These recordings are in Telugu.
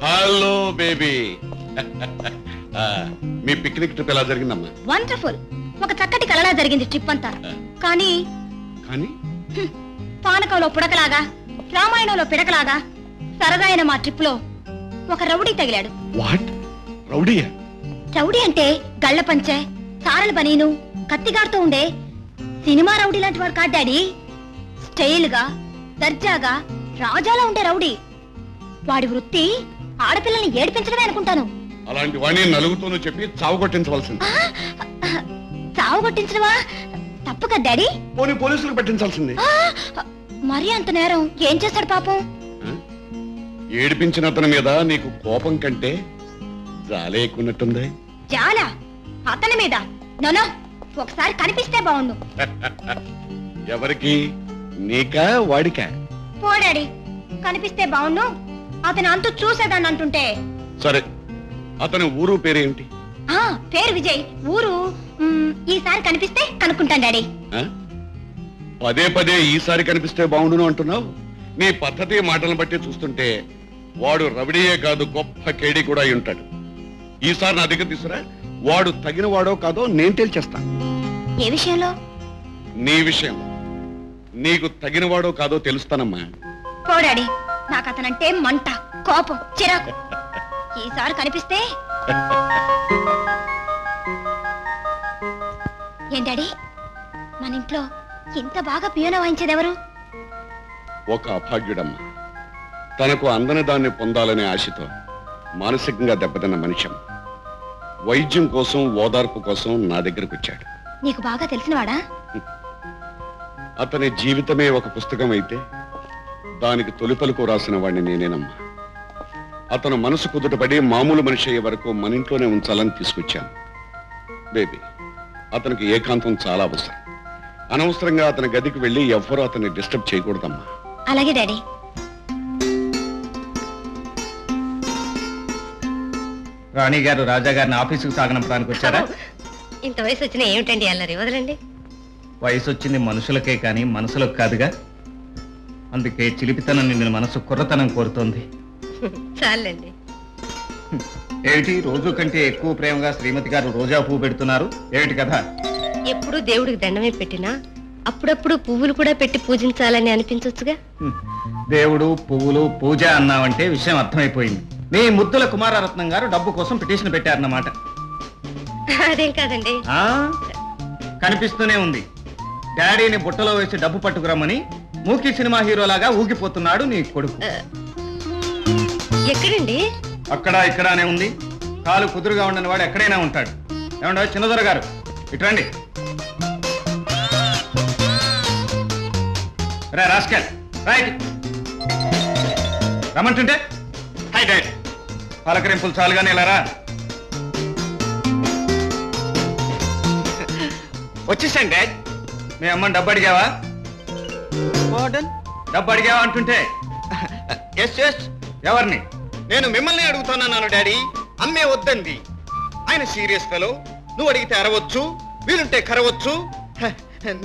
Hello baby. మీ పిక్నిక్ ట్రిప్ ఎలా జరిగిందమ్మా? వండర్ఫుల్. ఒక చక్కటి కలలా జరిగింది ట్రిప్ అంతా. కానీ కానీ పానకంలో పుడకలాగా, రామాయణంలో పిడకలాగా సరదా అయిన మా ట్రిప్ లో ఒక రౌడీ తగిలాడు. వాట్? రౌడీయా? రౌడీ అంటే గళ్ళ పంచె, సారల బనీను, కత్తిగాడుతూ ఉండే సినిమా రౌడీ లాంటి వాడు కాదు డాడీ. స్టైల్ గా, దర్జాగా, రాజాలా ఉండే రౌడీ. వాడి వృత్తి ఆడపిల్లల్ని ఏడిపించడమే అనుకుంటాను. అలాంటి వాడిని నలుగుతూనూ చెప్పి చావు కొట్టించవలసింది. చావు కొట్టించడమా? తప్పు కదా డాడీ. పోనీ పోలీసులకు పెట్టించాల్సింది. మరి అంత నేరం ఏం చేస్తాడు పాపం? ఏడిపించిన అతని మీద నీకు కోపం కంటే జాలే ఎక్కున్నట్టుంది. చాలా అతని మీద. నోనో, ఒకసారి కనిపిస్తే బాగుండు. ఎవరికి? నీకా వాడికా? పోడాడి, కనిపిస్తే బాగుండు. అతను అంతు చూసేదాన్ని అంటుంటే. సరే, అతని ఊరు పేరేమిటి? పేరు విజయ్. ఊరు ఈసారి కనిపిస్తే కనుక్కుంటాను డాడీ. పదే పదే ఈసారి కనిపిస్తే బాగుండును అంటున్నావు. నీ పద్ధతి మాటలను బట్టి చూస్తుంటే వాడు రవిడియే కాదు, గొప్ప కేడి కూడా అయి ఉంటాడు. ఈసారి నా దగ్గర తీసుకురా. వాడు తగిన వాడో కాదో నేను తేల్చేస్తాను. ఏ విషయంలో? నీ విషయం. నీకు తగిన వాడో కాదో తెలుస్తానమ్మా. పోడాడి, నాకు అతనంటే మంట, కోపం, చిరాకు. ఈసారి కనిపిస్తే ఏం డాడీ, మన ఇంట్లో ఇంత బాగా పియోన వాయించేదెవరు? ఒక అభాగ్యుడమ్మ. తనకు అందని దాన్ని పొందాలనే ఆశతో మానసికంగా దెబ్బతిన్న మనిషి. వైద్యం కోసం, ఓదార్పు కోసం నా దగ్గరకు వచ్చాడు. నీకు బాగా తెలిసినవాడా? అతని జీవితమే ఒక పుస్తకం అయితే దానికి తొలి పలుకు రాసిన వాడిని నేనేనమ్మా. అతను మనసు కుదుటపడి మామూలు మనిషి అయ్యే వరకు మన ఇంట్లోనే ఉంచాలని తీసుకొచ్చాను. బేబీ, అతనికి ఏకాంతం చాలా అవసరం. అనవసరంగా అతని గదికి వెళ్ళి ఎవ్వరూ అతన్ని డిస్టర్బ్ చేయకూడదమ్మా. అలాగే డాడీ. రాణి గారు రాజా గారిని ఆఫీసుకు సాగనంపడానికి వచ్చారా? ఇంత వయసు వచ్చినా ఏమిటండి అల్లరి? వదలండి. వయసు వచ్చింది మనుషులకే కానీ మనసులకు కాదుగా. అందుకే చిలిపితనం నిండిన మనసు కుర్రతనం కోరుతోంది. చాలండి. ఏమిటి రోజు కంటే ఎక్కువ ప్రేమగా శ్రీమతి గారు రోజా పువ్వు పెడుతున్నారు? ఏమిటి కదా? ఎప్పుడు దేవుడికి దండమే పెట్టినా అప్పుడప్పుడు పువ్వులు కూడా పెట్టి పూజించాలని అనిపించొచ్చుగా. దేవుడు, పువ్వులు, పూజ అన్నావంటే విషయం అర్థమైపోయింది. మీ ముద్దుల కుమారరత్నం గారు డబ్బు కోసం పిటిషన్ పెట్టారన్నమాట. అదేం కాదండి. కనిపిస్తూనే ఉంది. డాడీని బుట్టలో వేసి డబ్బు పట్టుకురమ్మని మూకీ సినిమా హీరోలాగా ఊగిపోతున్నాడు నీ కొడుకు. ఎక్కడండి? అక్కడ ఇక్కడనే ఉంది. కాలు కుదురుగా ఉండని వాడు ఎక్కడైనా ఉంటాడు. ఏమండో చిన్నదొర గారు, ఇట్రండి. రే రాస్కెల్, రైట్ రమ్మంటుంటే. హై డాడ్, పలకరింపులు చాలుగానే ఇలా రా. వచ్చేసాను డాడ్. మీ అమ్మని డబ్బు అడిగావా? డబ్బు అడిగావా అంటుంటే. ఎస్ ఎస్, ఎవరిని? నేను మిమ్మల్ని అడుగుతానన్నాను డాడీ. అమ్మే వద్దంది. ఆయన సీరియస్ ఫెలో. నువ్వు అడిగితే అరవచ్చు, వీలుంటే కరవచ్చు.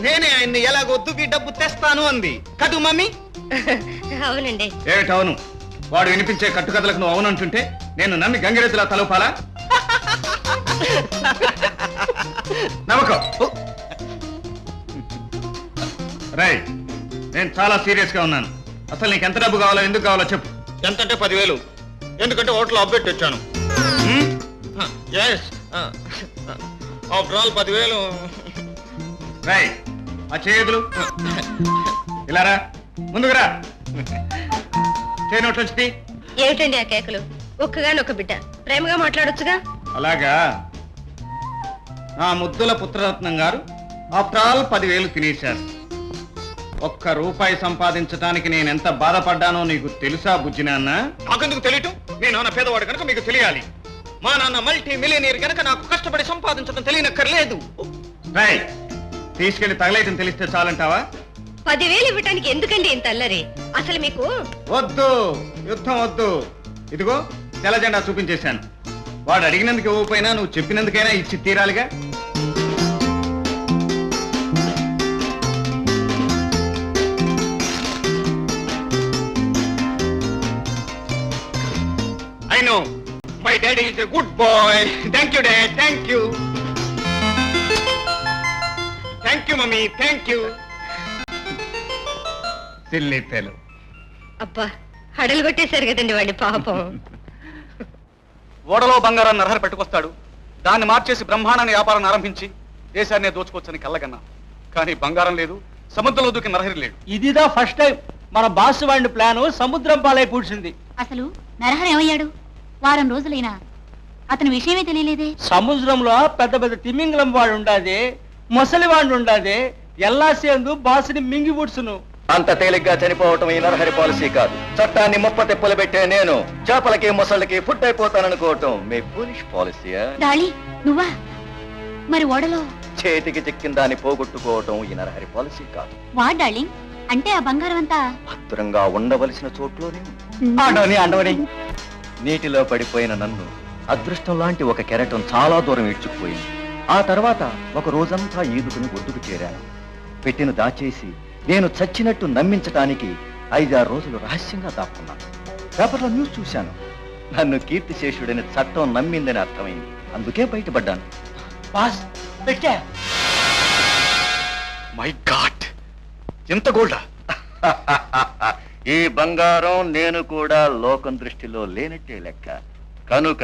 నేనే ఆయన్ని ఎలాగొద్దు వీ డబ్బు తెస్తాను అంది కదూ మమ్మీ? అవునండి. ఏమిటవును? వాడు వినిపించే కట్టుకథలకు నువ్వు అవునంటుంటే నేను నమ్మి గంగిరెద్దులా తలపాలా? నమ్మకం. రైట్, నేను చాలా సీరియస్ గా ఉన్నాను. అసలు నీకు ఎంత డబ్బు కావాలో, ఎందుకు కావాలో చెప్పు. ఎంతంటే 10,000. ఎందుకంటే హోటల్ అప్డేట్ వచ్చాను. After all 10,000. రైట్, ఆ చేతులు ఇలా రా, ముందుకు రా. చేయనోట్లు వచ్చి. ఏమిటండి ఆ కేకలు? ఒక్కగానొక్క బిడ్డ, ప్రేమగా మాట్లాడొచ్చుగా. అలాగా? నా ముద్దుల పుత్రరత్నం గారు ఆఫ్టర్ ఆల్ 10,000 తినేశారు. ఒక్క రూపాయి సంపాదించడానికి నేనెంత బాధపడ్డానో నీకు తెలుసా బుజ్జి నాన్న? నాకెందుకు తెలియటం? మీ నాన్న పేదవాడు కనుక మీకు తెలియాలి. మా నాన్న మల్టీ మిలియనీర్ కనుక నాకు కష్టపడి సంపాదించడం తెలియనక్కర్లేదు. రైట్, తీసుకెళ్లి తగలేయటం తెలిస్తే చాలంటావా? 10,000 ఇవ్వటానికి ఎందుకండి ఇంత అల్లరి? అసలు మీకు వద్దు, యుద్ధం వద్దు. ఇదిగో తెల్ల జెండా చూపించేశాను. వాడు అడిగినందుకు ఇవ్వకపోయినా నువ్వు చెప్పినందుకైనా ఇచ్చి తీరాలిగా. I know my daddy is a good boy. Thank you dad, thank you. Thank you mummy, thank you. Silly fellow. అబ్బా హడలు కొట్టేశారు కదండి వాడి పాపం. ఓడలో బంగారాన్ని నరహరి పెట్టుకొస్తాడు, దాన్ని మార్చేసి బ్రహ్మాండాన్ని వ్యాపారాన్ని ఆరంభించి దేశాన్నే దోచుకోవచ్చని కళ్ళగన్నా. కానీ బంగారం లేదు, సముద్రంలో దూకి నరహరి లేడు. ఇదిదా ఫస్ట్ టైం మన బాస్ వాడి ప్లాను సముద్రం పాలై పూడ్చింది. అసలు నరహరి ఏమయ్యాడు? వారం రోజులైనా అతని విషయమే తెలియలేదే. సముద్రంలో పెద్ద పెద్ద తిమింగలం వాడు ఉండాది, ముసలి వాడు ఉండాది, ఎల్లా సేందు బాసుని మింగి పుడ్చును. అంత తేలిగ్గా చనిపోవటం ఈ నరహరి పాలసీ కాదు. చట్టాన్ని ముప్పతిప్పలు పెట్టే నేను చేపలకి ముసళ్ళకి ఫుడ్ అయిపోతాననుకోవటం మీ పోలీష్ పాలసీయా? డాళీ నువ్వా? మరి ఓడలో చేతికి చిక్కిన దాన్ని పోగొట్టుకోవటం ఈ నరహరి పాలసీ కాదు. వా డార్లింగ్, అంటే ఆ బంగారం అంతా భద్రంగా ఉండవలసిన చోట్లోనే అండవని నీటిలో పడిపోయిన నన్ను అదృష్టం లాంటి ఒక కెరటం చాలా దూరం ఈడ్చుకుపోయింది. ఆ తర్వాత ఒక రోజంతా ఈదుకుని ఒడ్డుకు చేరాను. పెట్టిన దాచేసి నేను చచ్చినట్టు నమ్మించటానికి 5-6 రోజులు రహస్యంగా దాక్కున్నాను. పేపర్లో న్యూస్ చూశాను. నన్ను కీర్తిశేషుడని చట్టం నమ్మిందని అర్థమైంది. అందుకే బయటపడ్డాను. బాస్ పెట్టా. మై గాడ్, ఎంత గోల్డా! ఈ బంగారం నేను కూడా లోకం దృష్టిలో లేనట్టే లెక్క. కనుక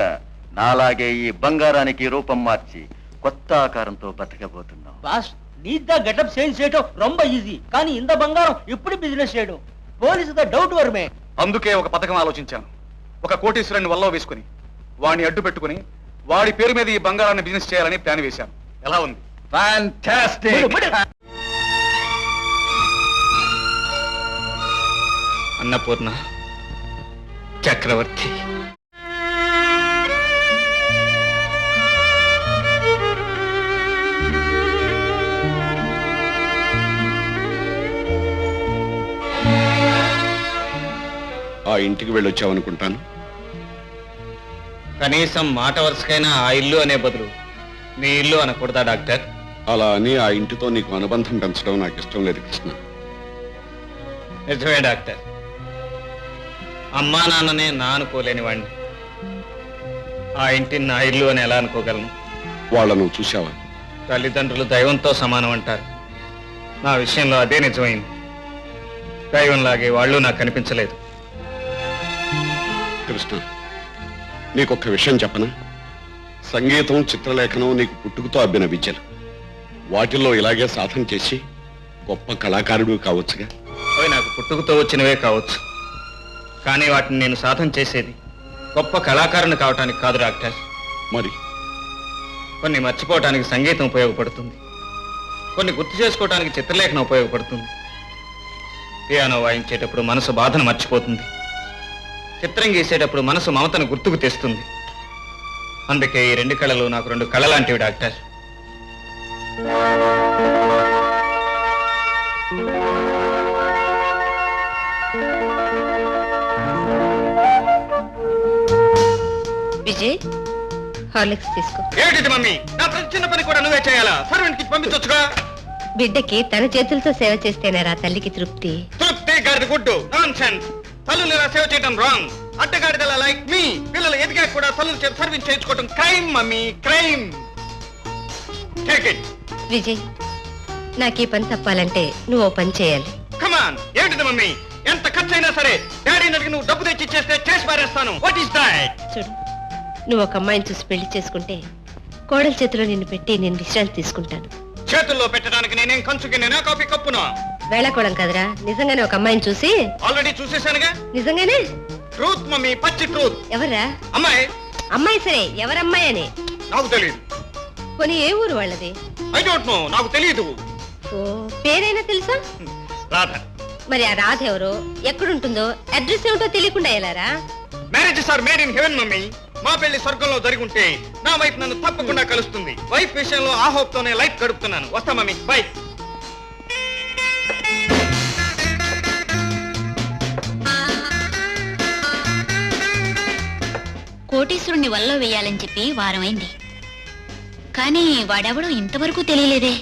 నాలాగే ఈ బంగారానికి రూపం మార్చి కొత్త ఆకారంతో బతకబోతున్నాం. బాస్ నీదా గెటప్ చేంజ్ చేయటం రొంబ ఈజీ, కానీ ఇంత బంగారం ఇప్పుడు బిజినెస్ చేయడం పోలీసు డౌట్ వరమే. అందుకే ఒక పథకం ఆలోచించాను. ఒక కోటీశ్వరుని వల్ల వేసుకుని వాడిని అడ్డు పెట్టుకుని వాడి పేరు మీద ఈ బంగారాన్ని బిజినెస్ చేయాలని ప్లాన్ వేశాను. ఎలా ఉంది? ఫ్యాంటాస్టిక్. అన్నపూర్ణ, చక్రవర్తి. ఆ ఇంటికి వెళ్ళొచ్చావనుకుంటాను. కనీసం మాట వరుసకైనా ఆ ఇల్లు అనే బదులు నీ ఇల్లు అనకూడదా డాక్టర్? అలా అని ఆ ఇంటితో నీకు అనుబంధం పెంచడం నాకు ఇష్టం లేదు కృష్ణ. నిజమే డాక్టర్, అమ్మా నాన్ననే నా అనుకోలేని వాడిని ఆ ఇంటిని నా ఇల్లు అని ఎలా అనుకోగలను? వాళ్ళ నువ్వు చూసావా? తల్లిదండ్రులు దైవంతో సమానం అంటారు. నా విషయంలో అదే నిజమైంది. దైవంలాగే వాళ్ళు నాకు కనిపించలేదు. కృష్ణ, నీకొక్క విషయం చెప్పనా? సంగీతం, చిత్రలేఖనం నీకు పుట్టుకతో అబ్బిన విద్యలు. వాటిల్లో ఇలాగే సాధన చేసి గొప్ప కళాకారుడు కావచ్చుగా. అవి నాకు పుట్టుకతో వచ్చినవే కావచ్చు, కానీ వాటిని నేను సాధన చేసేది గొప్ప కళాకారుని కావటానికి కాదు డాక్టర్. మరి కొన్ని మర్చిపోవటానికి సంగీతం ఉపయోగపడుతుంది, కొన్ని గుర్తు చేసుకోవటానికి చిత్రలేఖనం ఉపయోగపడుతుంది. పియానో వాయించేటప్పుడు మనసు బాధను మర్చిపోతుంది, చిత్రం గీసేటప్పుడు మనసు మమతను గుర్తుకు తెస్తుంది. అందుకే ఈ 2 కళలు నాకు 2 కళ లాంటివి డాక్టర్. విజయ్, హార్లిక్స్ తీసుకో. ఏమిటి మమ్మీ, నా ప్రతి చిన్న పని కూడా నువ్వే చేయాలా? సర్వెంట్ కి పంపించొచ్చుగా. బిడ్డకి తన చేతులతో సేవ చేస్తేనేరా తల్లికి తృప్తి. తృప్తి గారిది గుడ్డు, నాన్ సెన్స్. తల్లులు ఇలా సేవ చేయడం రాంగ్. అడ్డగాడిదలా లైక్ మీ పిల్లలు ఎదిగా కూడా తల్లులు చేత సర్వీస్ చేయించుకోవడం crime mummy, crime. Take it. Vijay, నాకు ఈ పని తప్పాలంటే నువ్వు ఓ పని చేయాలి. కమాన్. ఏమిటిది మమ్మీ? ఎంత ఖర్చు అయినా సరే డాడీని అడిగి నువ్వు డబ్బు తెచ్చి ఇచ్చేస్తే చేసి పారేస్తాను. What is that? చూడు, నువ్వు ఒక అమ్మాయిని చూసి పెళ్లి చేసుకుంటే కోడల చేతిలో నిన్ను పెట్టి నేను విశ్రాంతి తీసుకుంటాను. చేతుల్లో పెట్టడానికి నేనేం కంచుకి నేనా కాఫీ కప్పునా? వేళకోళం కదరా, నిజంగానే ఒక అమ్మాయిని చూసి. ఆల్రెడీ చూసేశానుగా. నిజంగానే? ట్రూత్ మమ్మీ, పచ్చి ట్రూత్. ఎవరా అమ్మాయి? అమ్మాయి సరే, ఎవరమ్మాయి అని నాకు తెలియదు. పోనీ ఏ ఊరు వాళ్ళది? ఐ డోంట్ నో, నాకు తెలియదు. ఓ, పేరైనా తెలుసా? రాధ. మరి ఆ రాధ ఎవరో, ఎక్కడుంటుందో, అడ్రస్ ఏమిటో తెలియకుండా ఎలారా? Marriages are made in heaven mummy. మా పెళ్లి స్వర్గంలో జరుగుంటే నా వైఫ్ నన్ను తప్పకుండా కలుస్తుంది. వైఫ్ విషయంలో ఆ హోప్ తోనే లైఫ్ గడుపుతున్నాను. వస్తా మమ్మీ, బై. కోటీశ్వరుణ్ణి వల్ల వేయాలని చెప్పి వారమైంది, కానీ వాడెవడో ఇంతవరకు తెలియలేదే.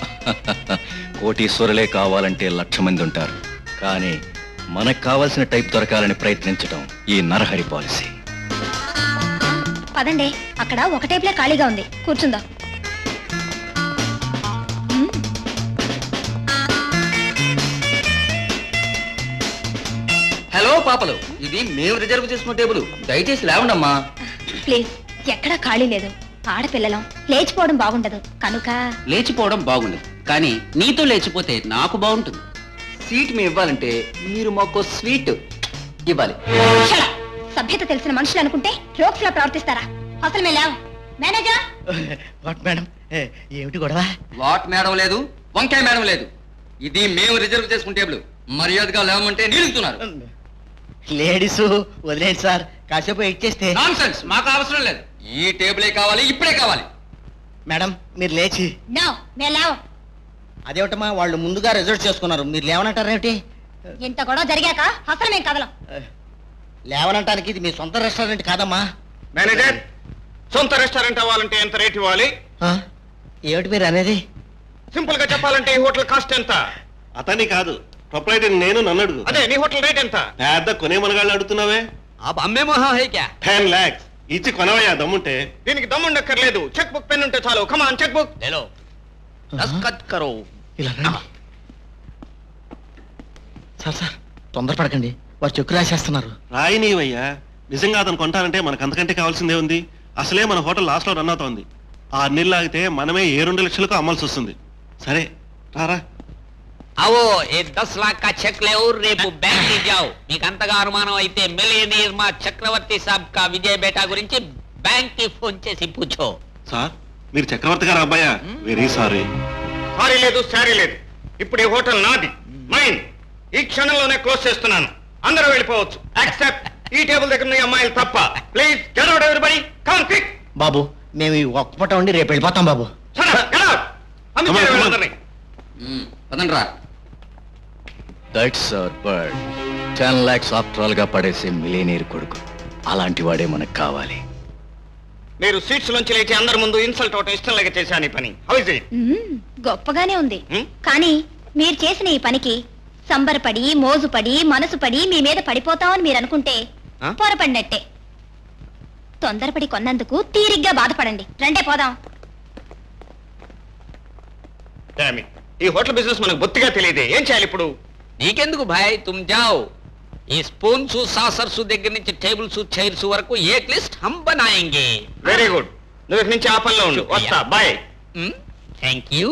కోటీశ్వరులే కావాలంటే 1,00,000 మంది ఉంటారు, కానీ మనకు కావాల్సిన టైప్ దొరకాలని ప్రయత్నించడం ఈ నరహరి పాలసీ. పదండి, అక్కడ ఒక టేబులే ఖాళీగా ఉంది, కూర్చుందాం. హలో పాపలు, ఇది మేము రిజర్వ్ చేసుకున్న టేబుల్, దయచేసి లేవండమ్మా. ప్లీజ్, ఎక్కడా ఖాళీ లేదు. ఆడపిల్లలం, లేచిపోవడం బాగుండదు కనుక. లేచిపోవడం బాగుండదు, కానీ నీతో లేచిపోతే నాకు బాగుంటుంది. సీట్ మేము ఇవ్వాలంటే మీరు మాకు స్వీట్ ఇవ్వాలి. Shut up. సభ్యత తెలిసిన మనుషులు అనుకుంటే రోక్స్ లా ప్రవర్తిస్తారా? అసలు మేలేం మేనేజర్. వాట్ మేడం, ఏమిటి గొడవ? వాట్ మేడం లేదు, వంకాయ మేడం లేదు. ఇది మేము రిజర్వ్ చేసుకున్న టేబుల్. మర్యాదగా లేవమంటే నిలుగుతున్నారు. లేడీస్ వదిలేండి సార్, కాసేపు వెయిట్ చేస్తే. నాన్సెన్స్, మాకు అవసరం లేదు. ఈ టేబులే కావాలి, ఇప్పుడే కావాలి. మేడం మీరు లేచి. నో, మేలేం. అదేమిటమ్మా, వాళ్ళు ముందుగా రిజర్వ్ చేసుకున్నారు, మీరు లేవనంటారేమిటి? ఇంత గొడవ జరిగాక అసలు మేము కదలం. లేవనంటానికి ఇది మీ సొంత రెస్టారెంట్ కాదమ్మా. మేనేజర్, సొంత రెస్టారెంట్ అవ్వాలంటే ఎంత రేట్ ఇవ్వాలి? ఆ? ఏమిటి మీరు అనేది? సింపుల్ గా చెప్పాలంటే ఈ హోటల్ కాస్ట్ ఎంత? అతని కాదు, ప్రొపరైటర్ నేను, నన్ను అడుగు. అదే నీ హోటల్ రేట్ ఎంత? పెద్ద కొనే మనగాళ్ళు అడుగుతున్నావే. అమ్మే మొహం హై క్యా? 10 lakhs ఇచ్చి కొనవయ్యా దమ్ముంటే. దీనికి దమ్ముండక్కర్లేదు, చెక్ బుక్ పెన్ ఉంటే చాలు. కమాన్, చెక్ బుక్. హలో, దస్కత్ కరో. ఇలా రండి. సార్ సార్, తొందరపడకండి, వారు చెక్కు రాసేస్తున్నారు. రాయినీవయ్యా, నిజంగా అతను కొంటానంటే మనకు అంతకంటే కావాల్సిందే ఉంది. అసలే మన హోటల్ లాస్ట్ లో రన్ అవుతోంది. 6 నెలలు ఆగితే మనమే 2 లక్షలకు అమ్మాల్సి వస్తుంది. సరే రారా. అవో ఏ 10 लाख का చెక్ లేవు, రేపు బ్యాంక్ కి జావు. మీకు అంతగా అనుమానం అయితే మిలియనీర్ మా చక్రవర్తి సాబ్ కా విజయ్ బేటా గురించి బ్యాంక్ కి ఫోన్ చేసి పూछो. సార్ మీరు చక్రవర్తి గారు అబ్బాయా? Very sorry. సారీ లేదు, సారీ లేదు. ఇప్పుడు ఈ హోటల్ నాది, మైన్. ఈ క్షణంలోనే క్లోజ్ చేస్తున్నాను. అందరూ వెళ్ళిపోవచ్చు, ఎక్సెప్ట్ ఈ టేబుల్ దగ్గర ఉన్న ఈ అమ్మాయిలు తప్ప. Please get out everybody, come quick. బాబు మేము ఈ ఒక్క పూట ఉండి రేపు వెళ్ళిపోతాం బాబు. Shut up, get out. అందుకే వెళ్ళండి. పదండి రా. That's our bird. 10 lakhs after all గా పడేసే మిలియనీర్ కొడుకు. అలాంటి వాడే మనకు కావాలి. మీరు సీట్స్ లోంచి లేచి అందరి ముందు ఇన్సల్ట్ అవటం ఇష్టం లేక చేశాను ఈ పని. How is it? గొప్పగానే ఉంది. మ్మ్. కానీ మీరు చేసిన ఈ పనికి సంబరపడి, మోజుపడి, మనసు పడి మీ మీద పడిపోతామని మీరు అనుకుంటే ఆ? పొరపడినట్టే. తొందరపడి కొన్నందుకు తీరిగ్గా బాధపడండి. రండే పోదాం. Damn it. ఈ హోటల్ బిజినెస్ మనకు బొత్తిగా తెలియదే. ఏం చేయాలి ఇప్పుడు? నీకెందుకు భాయ్, తుమ్ జాओ. ఈ స్పూన్స్ సాసర్స్ దగ్గర నుంచి టేబుల్స్ చైర్స్ వరకు ఏక్ లిస్ట్ హమ్ బనాయేంగే. Very good. నువ్వు ఇక్కడి నుంచి ఆ పనిలో ఉండు. వస్తా, బాయ్. Thank you.